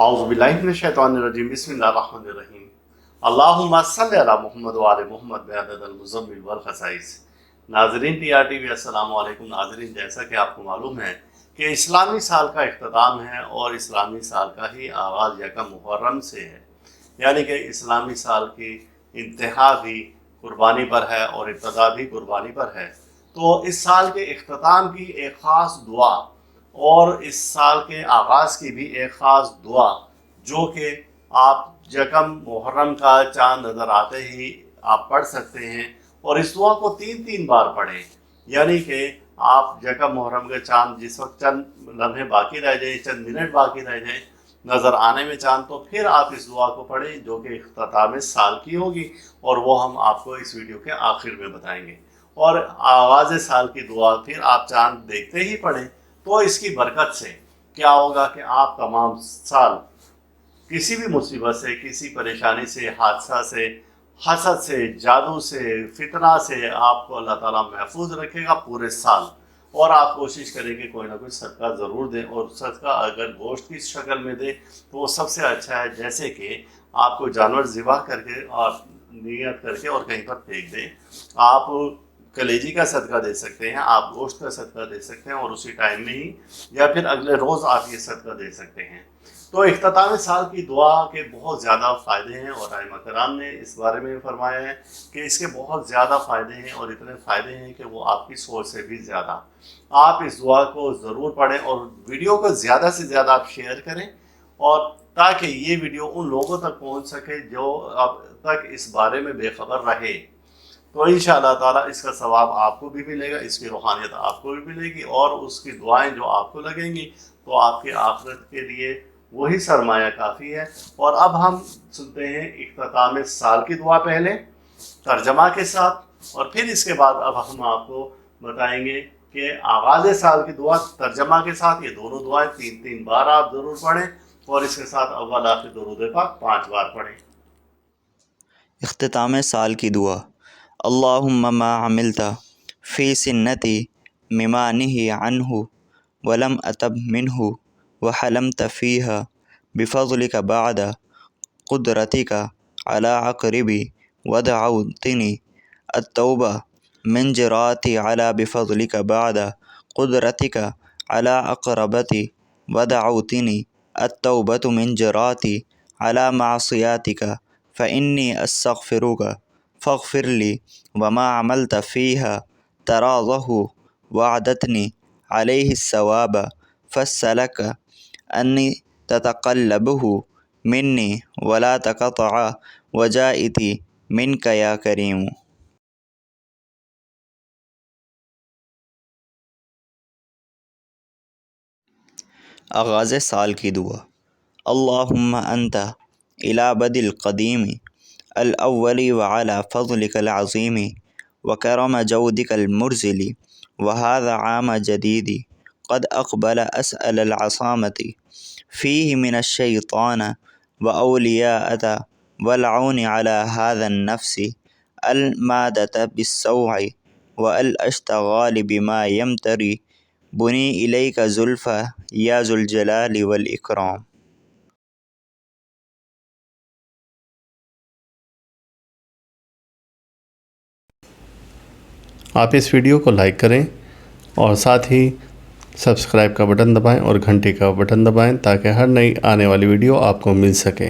औज़ुबिल्लाहि मिनश्शैतानिर्रजीम बिस्मिल्लाहिर्रहमानिर्रहीम अल्लाहुम्मा सल्लि अला मुहम्मद व आले मुहम्मद बिअददिल मुज़म्मिल वल खसाइस। नाज़रीन TRTV अस्सलामु अलैकुम। नाज़रीन, जैसा कि आपको मालूम है कि इस्लामी साल का इख्तिताम है और इस्लामी साल का ही आगाज़ यकम मुहर्रम से है, यानी कि इस्लामी साल की इंतहा भी कुर्बानी पर है और इब्तिदा भी कुर्बानी पर है। तो इस साल के इख्तिताम की एक ख़ास दुआ और इस साल के आगाज़ की भी एक ख़ास दुआ, जो कि आप यकम मुहर्रम का चाँद नज़र आते ही आप पढ़ सकते हैं और इस दुआ को 3-3 बार पढ़ें। यानी कि आप यकम मुहर्रम के चाँद जिस वक्त चंद लम्हे बाकी रह जाए, चंद मिनट बाकी रह जाए नज़र आने में चाँद, तो फिर आप इस दुआ को पढ़ें जो कि इख्तिताम साल की होगी और वो हम आपको इस वीडियो के आखिर में बताएंगे। और आगाज़ साल की दुआ फिर आप चाँद देखते ही पढ़ें, तो इसकी बरकत से क्या होगा कि आप तमाम साल किसी भी मुसीबत से, किसी परेशानी से, हादसा से, हसद से, जादू से, फितना से आपको अल्लाह ताला महफूज रखेगा पूरे साल। और आप कोशिश करेंगे कोई ना कोई सदका ज़रूर दें, और सदका अगर गोश्त की शक्ल में दे तो वो सबसे अच्छा है। जैसे कि आपको जानवर ज़िबा करके और नियत करके और कहीं पर फेंक दें, आप कलेजी का सदका दे सकते हैं, आप गोश्त का सदका दे सकते हैं और उसी टाइम में ही या फिर अगले रोज़ आप ये सदका दे सकते हैं। तो इख्तिताम साल की दुआ के बहुत ज़्यादा फ़ायदे हैं और आइमा कराम ने इस बारे में फरमाया है कि इसके बहुत ज़्यादा फ़ायदे हैं और इतने फ़ायदे हैं कि वो आपकी सोच से भी ज़्यादा। आप इस दुआ को ज़रूर पढ़ें और वीडियो को ज़्यादा से ज़्यादा आप शेयर करें, और ताकि ये वीडियो उन लोगों तक पहुँच सके जो अब तक इस बारे में बेखबर रहे। तो इंशाअल्लाह ताला इसका सवाब आपको भी मिलेगा, इसकी रूहानियत आपको भी मिलेगी और उसकी दुआएं जो आपको लगेंगी तो आपके आखिरत के लिए वही सरमाया काफ़ी है। और अब हम सुनते हैं इख्तिताम साल की दुआ, पहले तर्जमा के साथ, और फिर इसके बाद अब हम आपको बताएंगे कि आगाज़ साल की दुआ तर्जमा के साथ। ये दोनों दुआएं 3-3 बार आप ज़रूर पढ़ें और इसके साथ अव्वल आखिर दुरूद पाक 5 बार पढ़ें। इख्तिताम साल की दुआ। अल्लाहुम्मा मा अमिलता फ़ी सिन्नती मिमा नही अन्हु वलम अतब मिन्हु व हलमत फ़ीहा बिफ़ज़लिका बअद क़ुदरतिका अला अक़रिबी वदअउतनी अत्तौबा मिन जराती अला बिफ़ज़लिका बअद क़ुदरतिका अला अक़रबती वदअउतनी अत्तौबतु मिन जराती अला मासियातिका फ़इन्नी अस्तग़फ़िरुका फ़ग़फ़िरली वमा अमलत फ़ीहा तराज़हु वअदतनी अलैहिस्सवाब फ़स्सलक अन्नी ततक़ल्लबहु मिन्नी वला तक़तअ वजाइती मिनक या करीम। आगाज़ साल की दुआ। अल्लाहुम्मा अंता इला बदिल क़दीमी अल अव्वली व अला फ़ज़लिकल अज़ीमी व करम जौदिकल मुरज़िली व हाज़ा आम जदीदी क़द अक़बल असअलल असामती फ़ीहि मिनश्शैतान व औलियाअता वल औनि अला हाज़न नफ़्सी अल मादत बिस्सौइ व अल अश्तगाल बिमा यमतरी बुनी इलैका ज़ुल्फ़ा या ज़ुल जलाली वल इकराम। आप इस वीडियो को लाइक करें और साथ ही सब्सक्राइब का बटन दबाएं और घंटी का बटन दबाएं ताकि हर नई आने वाली वीडियो आपको मिल सके।